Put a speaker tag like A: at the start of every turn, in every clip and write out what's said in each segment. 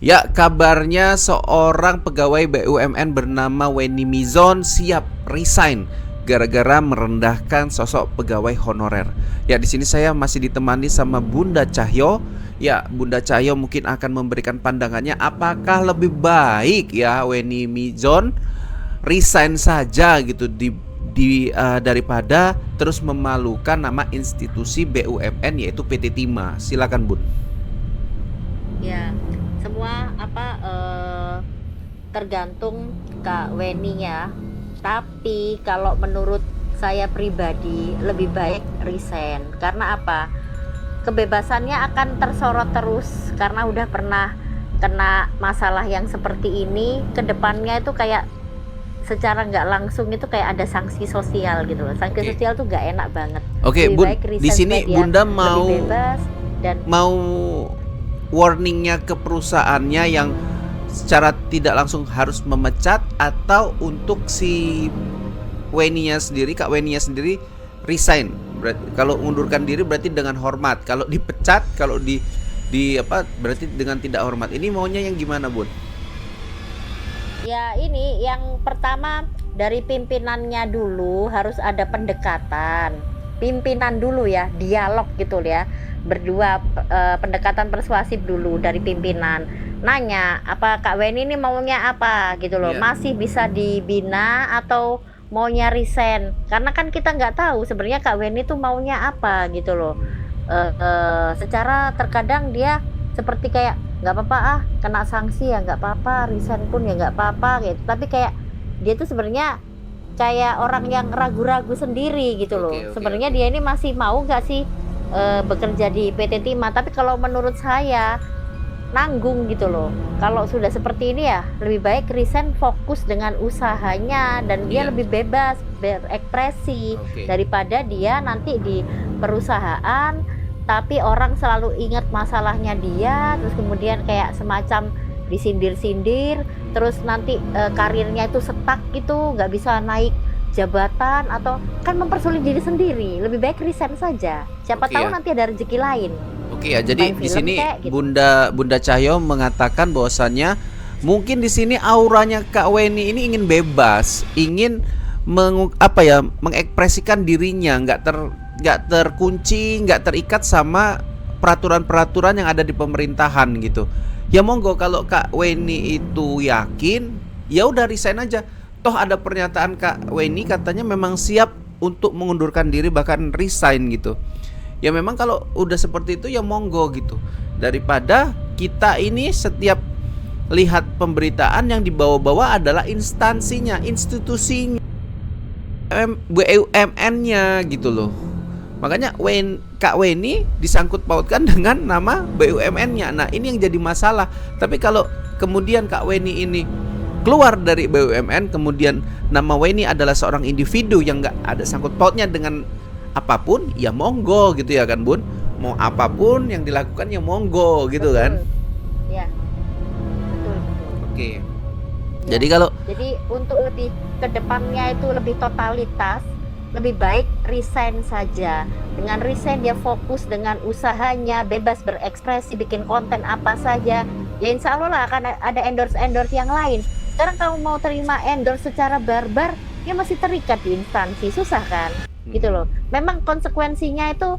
A: Ya, kabarnya seorang pegawai BUMN bernama Weni Mizon siap resign gara-gara merendahkan sosok pegawai honorer. Ya, di sini saya masih ditemani sama Bunda Cahyo. Ya, Bunda Cahyo mungkin akan memberikan pandangannya apakah lebih baik ya Weni Mizon resign saja gitu daripada terus memalukan nama institusi BUMN yaitu PT Timah. Silakan, Bun.
B: Ya, semua tergantung Kak Weni ya. Tapi kalau menurut saya pribadi lebih baik resign. Karena apa? Kebebasannya akan tersorot terus karena udah pernah kena masalah yang seperti ini. Kedepannya itu kayak secara nggak langsung itu kayak ada sanksi sosial gitu loh. Sanksi
A: Oke.
B: sosial tuh nggak enak banget.
A: Oke,
B: Lebih
A: Bun.
B: baik
A: Di
B: resign supaya
A: sini
B: dia
A: Bunda
B: lebih
A: mau
B: bebas dan
A: mau warningnya ke perusahaannya yang secara tidak langsung harus memecat, atau untuk si Weninya sendiri, Kak Weninya sendiri resign. Kalau mengundurkan diri berarti dengan hormat. Kalau dipecat, kalau di apa berarti dengan tidak hormat. Ini maunya yang gimana, Bun?
B: ya ini yang pertama dari pimpinannya dulu harus ada pendekatan. Pimpinan dulu ya, dialog gitu ya. Berdua pendekatan persuasif dulu dari pimpinan. Nanya, apa Kak Weni ini maunya apa gitu loh.
A: Iya.
B: Masih bisa dibina atau maunya resign. Karena kan kita nggak tahu sebenarnya Kak Weni itu maunya apa gitu loh. Secara terkadang dia seperti kayak nggak apa-apa kena sanksi ya nggak apa-apa, resign pun ya nggak apa-apa gitu, tapi kayak dia tuh sebenarnya kayak orang yang ragu-ragu sendiri gitu
A: Oke,
B: loh,
A: oke,
B: sebenarnya
A: oke.
B: dia ini masih mau nggak sih bekerja di PT Timah. Tapi kalau menurut saya nanggung gitu loh, kalau sudah seperti ini ya lebih baik resign, fokus dengan usahanya dan dia
A: Iya.
B: lebih bebas berekspresi
A: Oke.
B: daripada dia nanti di perusahaan tapi orang selalu ingat masalahnya dia, terus kemudian kayak semacam disindir-sindir, terus nanti karirnya itu stuck gitu, nggak bisa naik jabatan atau kan mempersulit diri sendiri. Lebih baik resign saja. Siapa
A: Oke
B: tahu
A: ya.
B: nanti ada rezeki lain,
A: Oke ya, jadi
B: main
A: di
B: film
A: sini
B: kayak gitu.
A: Bunda Bunda Cahyo mengatakan bahwasannya mungkin di sini auranya Kak Weni ini ingin bebas, ingin mengekspresikan dirinya, nggak terkunci, nggak terikat sama peraturan-peraturan yang ada di pemerintahan gitu. Ya monggo, kalau Kak Weni itu yakin, ya udah resign aja. Toh ada pernyataan Kak Weni katanya memang siap untuk mengundurkan diri, bahkan resign gitu. Ya memang kalau udah seperti itu ya monggo gitu, daripada kita ini setiap lihat pemberitaan yang dibawa-bawa adalah instansinya, institusinya, BUMN-nya gitu loh. Makanya Kak Weni disangkut pautkan dengan nama BUMN-nya. Nah ini yang jadi masalah. Tapi kalau kemudian Kak Weni ini keluar dari BUMN, kemudian nama Weni adalah seorang individu yang nggak ada sangkut pautnya dengan apapun, ya monggo gitu ya kan, Bun. Mau apapun yang dilakukan ya monggo gitu kan.
B: Betul, ya, betul, betul.
A: Oke.
B: Ya,
A: Jadi kalau
B: jadi untuk lebih ke depannya itu lebih totalitas, lebih baik resign saja. Dengan resign dia fokus dengan usahanya, bebas berekspresi, bikin konten apa saja. Ya insya Allah lah akan ada endorse-endorse yang lain. Sekarang kamu mau terima endorse secara barbar, dia masih terikat di instansi, susah kan? Gitu loh. Memang konsekuensinya itu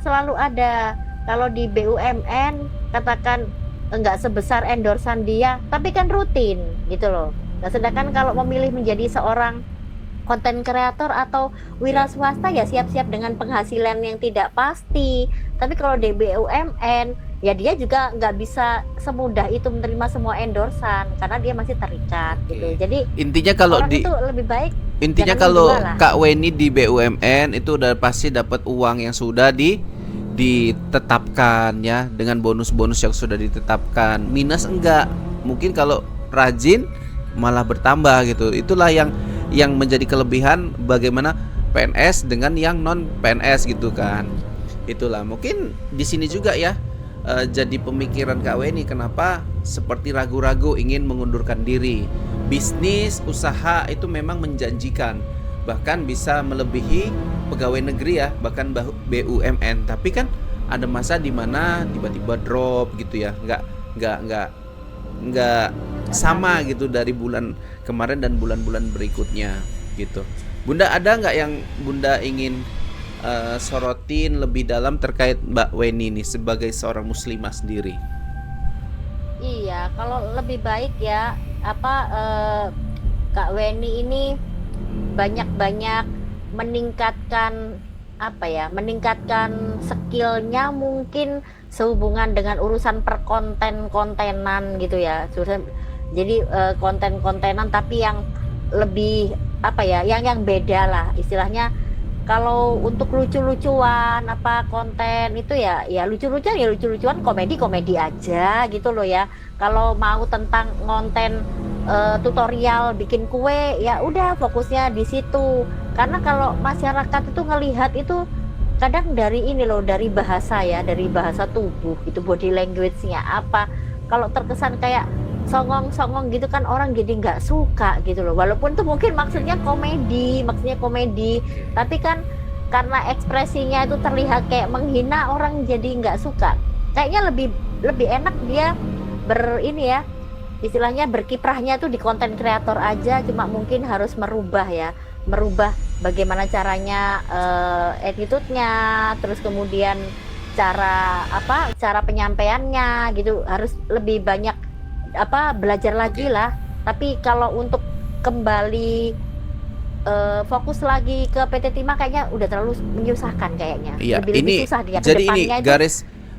B: selalu ada. Kalau di BUMN katakan enggak sebesar endorsan dia, tapi kan rutin gitu loh. Nah, sedangkan kalau memilih menjadi seorang konten kreator atau wira
A: ya.
B: swasta ya siap-siap dengan penghasilan yang tidak pasti. Tapi kalau di BUMN ya dia juga nggak bisa semudah itu menerima semua endorsan karena dia masih terikat gitu.
A: Oke.
B: Jadi
A: Intinya kalau
B: orang
A: di
B: itu lebih baik
A: Intinya
B: jangan
A: kalau
B: menjual lah.
A: Kak Weni di BUMN itu udah pasti dapat uang yang sudah ditetapkan ya, dengan bonus-bonus yang sudah ditetapkan. Minus enggak. Mungkin kalau rajin malah bertambah gitu. Itulah yang menjadi kelebihan bagaimana PNS dengan yang non PNS gitu kan. Itulah mungkin di sini juga ya, jadi pemikiran Kak Weni kenapa seperti ragu-ragu ingin mengundurkan diri. Bisnis usaha itu memang menjanjikan, bahkan bisa melebihi pegawai negeri ya, bahkan BUMN. Tapi kan ada masa dimana tiba-tiba drop gitu ya, nggak nggak sama gitu dari bulan kemarin dan bulan-bulan berikutnya gitu. Bunda, ada nggak yang Bunda ingin sorotin lebih dalam terkait Mbak Weni nih sebagai seorang muslimah sendiri?
B: Iya, kalau lebih baik ya apa Kak Weni ini banyak-banyak meningkatkan apa ya, meningkatkan skillnya mungkin sehubungan dengan urusan perkonten-kontenan gitu ya. Jadi konten-kontenan tapi yang lebih apa ya, yang beda lah istilahnya. Kalau untuk lucu-lucuan apa konten itu ya lucu-lucuan, ya lucu-lucuan, komedi-komedi aja gitu loh ya. Kalau mau tentang konten tutorial bikin kue ya udah fokusnya di situ. Karena kalau masyarakat itu ngelihat itu kadang dari ini loh, dari bahasa ya, dari bahasa tubuh itu, body language-nya apa. Kalau terkesan kayak songong-songong gitu kan orang jadi nggak suka gitu loh. Walaupun tuh mungkin maksudnya komedi, tapi kan karena ekspresinya itu terlihat kayak menghina, orang jadi nggak suka. Kayaknya lebih enak dia ini ya, istilahnya berkiprahnya tuh di konten kreator aja, cuma mungkin harus merubah bagaimana caranya, attitude-nya, terus kemudian cara penyampaiannya gitu, harus lebih banyak belajar lagi lah. Tapi kalau untuk kembali fokus lagi ke PT Timah kayaknya udah terlalu menyusahkan kayaknya.
A: Iya,
B: Lebih
A: ini
B: susah dia
A: jadi ini
B: kedepannya itu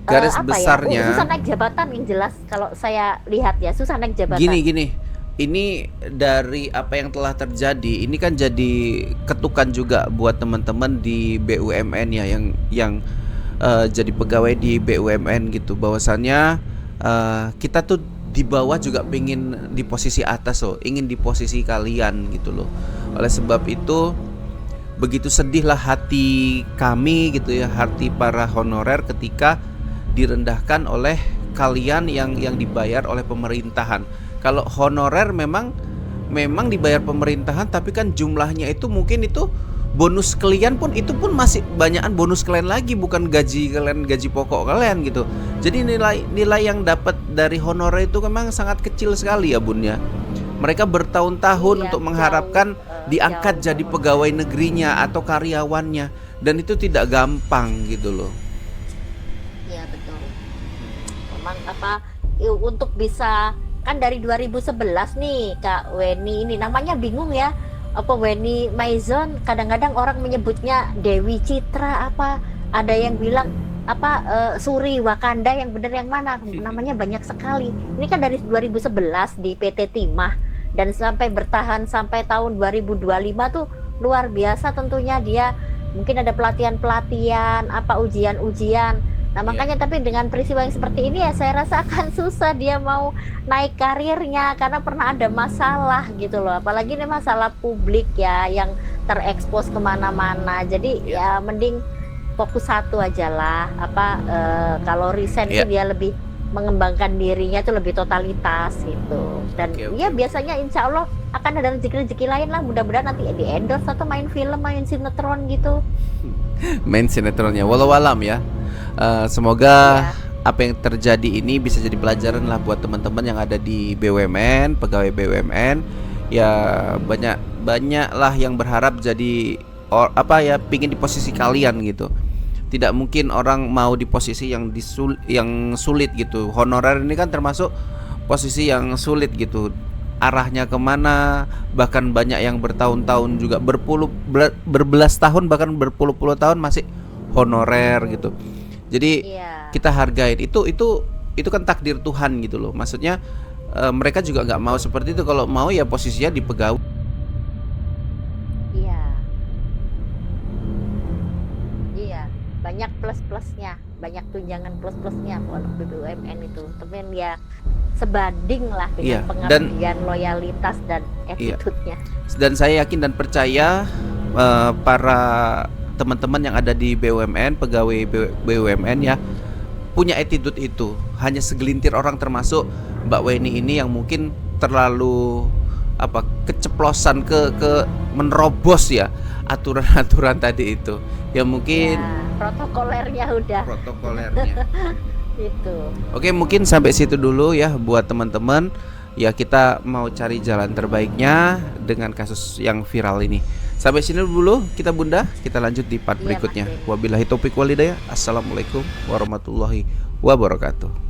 A: garis besarnya.
B: susah naik jabatan yang jelas kalau saya lihat ya, susah naik jabatan.
A: Gini, ini dari apa yang telah terjadi, ini kan jadi ketukan juga buat teman-teman di BUMN ya, yang jadi pegawai di BUMN gitu, bahwasannya kita tuh di bawah juga pengen di posisi atas loh, ingin di posisi kalian gitu loh. Oleh sebab itu begitu sedihlah hati kami gitu ya, hati para honorer ketika direndahkan oleh kalian yang dibayar oleh pemerintahan. Kalau honorer memang dibayar pemerintahan, tapi kan jumlahnya itu mungkin itu bonus kalian pun itu pun masih banyakan bonus kalian lagi, bukan gaji kalian, gaji pokok kalian gitu. Jadi nilai yang dapat dari honorer itu memang sangat kecil sekali ya Bun ya. Mereka bertahun-tahun untuk mengharapkan diangkat jadi pegawai negerinya atau karyawannya, dan itu tidak gampang gitu loh.
B: Iya betul. Memang untuk bisa, kan dari 2011 nih Kak Weni ini namanya bingung ya, Weni Maison, kadang-kadang orang menyebutnya Dewi Citra, ada yang bilang Suri Wakanda, yang benar yang mana, namanya banyak sekali. Ini kan dari 2011 di PT Timah dan sampai bertahan sampai tahun 2025 tuh luar biasa tentunya. Dia mungkin ada pelatihan-pelatihan, ujian-ujian. Nah makanya tapi dengan peristiwa yang seperti ini ya saya rasa akan susah dia mau naik karirnya, karena pernah ada masalah gitu loh, apalagi ini masalah publik ya yang terekspos kemana-mana. Jadi ya mending fokus satu aja lah, kalau resign itu dia lebih mengembangkan dirinya tuh lebih totalitas gitu. Dan ya biasanya insya Allah akan ada rezeki-rezeki lain lah, mudah-mudahan nanti di endorse atau main film, main sinetron gitu.
A: Main sinetronnya walau alam ya. Semoga apa yang terjadi ini bisa jadi pelajaran lah buat teman-teman yang ada di BUMN, pegawai BUMN. Ya banyak lah yang berharap jadi pingin di posisi kalian gitu. Tidak mungkin orang mau di posisi yang sulit gitu. Honorer ini kan termasuk posisi yang sulit gitu. Arahnya kemana, bahkan banyak yang bertahun-tahun juga, berbelas tahun bahkan berpuluh-puluh tahun masih honorer gitu. Jadi kita hargain itu kan takdir Tuhan gitu loh. Maksudnya mereka juga nggak mau seperti itu. Kalau mau ya posisinya di pegawai.
B: Iya, banyak plus-plusnya, banyak tunjangan plus-plusnya untuk BUMN itu. Tapi ya sebanding lah dengan pengertian loyalitas dan attitude-nya.
A: Dan saya yakin dan percaya para teman-teman yang ada di BUMN, pegawai BUMN ya, punya attitude itu. Hanya segelintir orang termasuk Mbak Weni ini yang mungkin terlalu keceplosan ke menerobos ya aturan-aturan tadi itu. Ya mungkin
B: protokolernya udah. Itu.
A: Oke, mungkin sampai situ dulu ya buat teman-teman. Ya, kita mau cari jalan terbaiknya dengan kasus yang viral ini. Sampai sini dulu kita Bunda, kita lanjut di part
B: Iya, Mas
A: berikutnya.
B: Denny.
A: Wabillahi taufik walhidayah. Assalamualaikum warahmatullahi wabarakatuh.